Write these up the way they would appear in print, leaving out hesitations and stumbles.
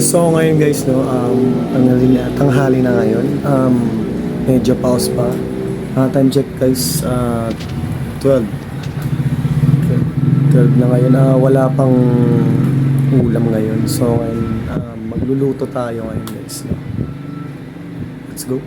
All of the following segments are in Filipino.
So ngayon guys, no, tanghali na ngayon. Medyo pause pa. Time check guys, 12. Okay. 12 na ngayon. Wala pang ulam ngayon. So ngayon, magluluto tayo ngayon guys. No? Let's go.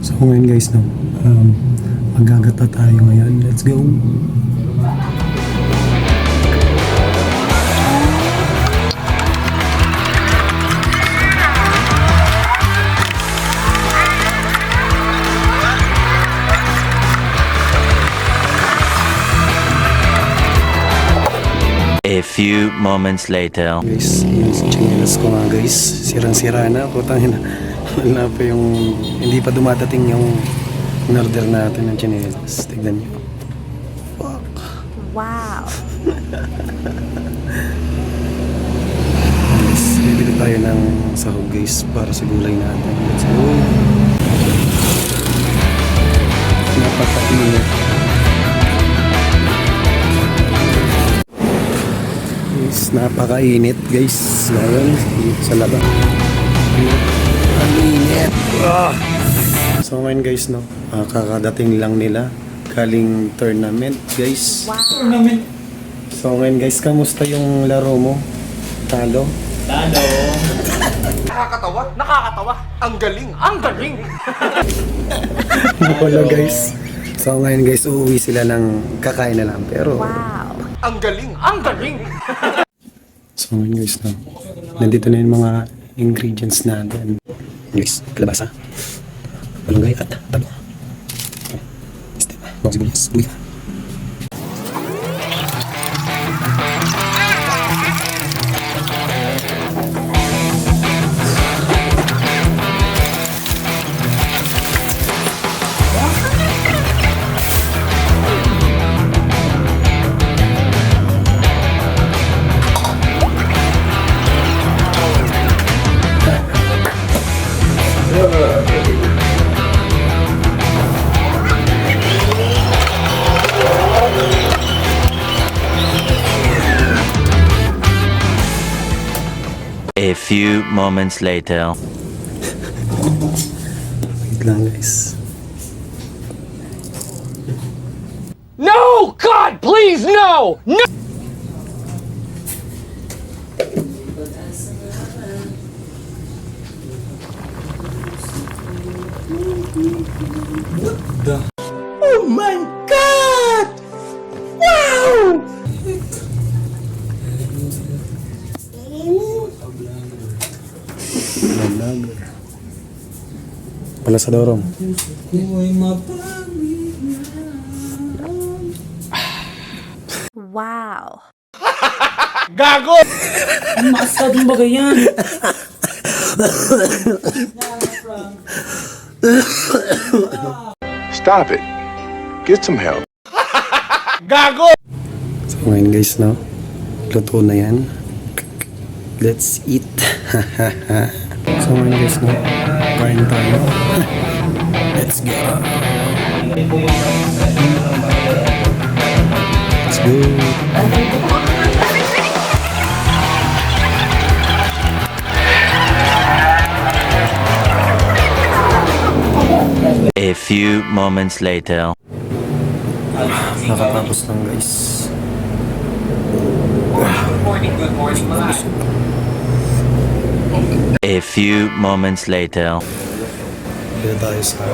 So ngayon guys, no, magagata tayo ngayon. Let's go! A few moments later. Guys, yung chinelas ko nga guys, sirang-sira na. Putang ina. Wala pa yung, hindi pa dumadating yung in-order natin ng chinelas. Tignan nyo. Fuck. Wow. Guys, bibili tayo ng sahog guys para sa gulay natin. Let's go. Napakainit. Guys, napakainit guys. Ngayon, sa labas. Ang init. So ngayon guys, no, kakadating lang nila galing tournament guys. Wow. Tournament. So ngayon guys, kamusta yung laro mo? Talo? Talo. Nakakatawa? Nakakatawa? Ang galing! Ang galing! Wala guys. So ngayon guys, uuwi sila ng kakain na lang. Pero, Wow. Ang galing! Ang galing! so ngayon guys, no, nandito na yung mga ingredients natin. Guys, kalabasa, malunggay at talong. Bawang sibuyas, luya. A few moments later. Wait lang guys. No! God, please, no! No! Oh my God! Wow! Vlogger. Pala sa dorong. Uy, mapagod. Wow. Gago! Ang masadong bagay yan. Stop it. Get some help. Gago! So ngayon guys, no, luto na yan. Let's eat. So ngayon guys, no, kain tayo. Let's go. Let's go. A few moments later. Nakatapos lang guys. A few moments later. Kaya tayo sa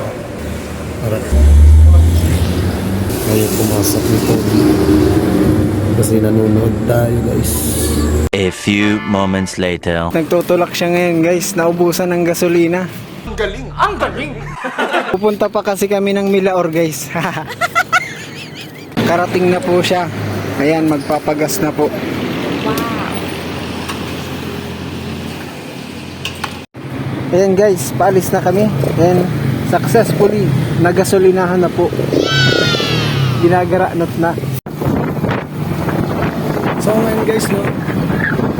harap. Ngayon pumasok nito. Kasi nanonood tayo guys. A few moments later. Nagtutulak siya ngayon guys, naubusan ng gasolina. Ang galing! Ang galing! Pupunta pa kasi kami ng Milaor, guys. Karating na po siya. Ayan, magpapagas na po. Ayan guys, paalis na kami. And successfully, nagasolinahan na po. Ginagaranot na. So ngayon guys, no,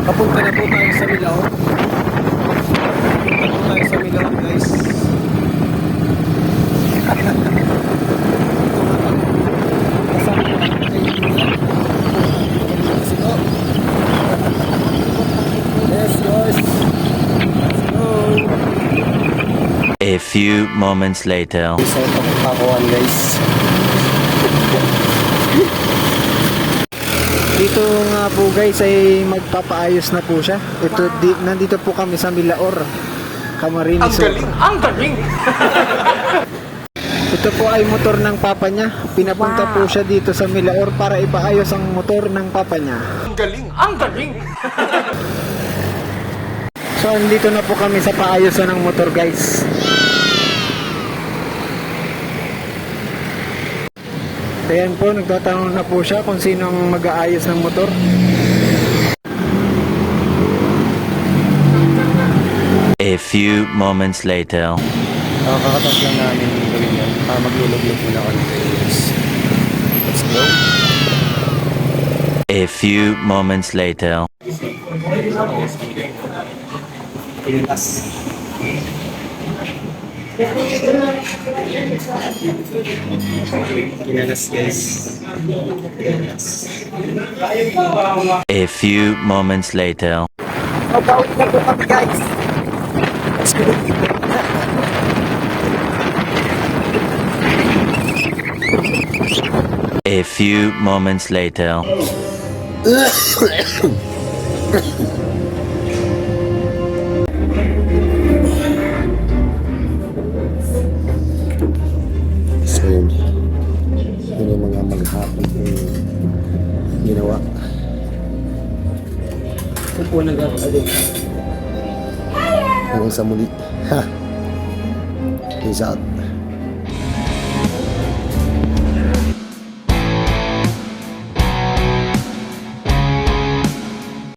papunta na po tayo sa Milaor. Papunta po tayo sa Milaor, guys. Yes, guys. Let's go. A few moments later. So, pakuan guys. Dito nga po guys ay magpapaayos na po siya. Nandito po kami sa Milaor, Camarines Ang Sur. galing! Ang galing! Ito po ay motor ng papa niya. Pinapunta po siya dito sa Milaor para ipaayos ang motor ng papa niya. Ang galing! Ang galing! So andito na po kami sa paayosan ng motor guys. Ayan po, nagtatanong na po siya kung sino ang mag-aayos ng motor. A few moments later. Kakatas lang namin gawin yan. Maglulog-log muna kami guys. Let's go. A few moments later. Kinalas guys. A few moments later. Mabawit na po kami guys. Let's go. A few moments later. So yun yung mga maghapon ginawa. Upo na gagawin. Hanggang sa muli. Ha. Peace out.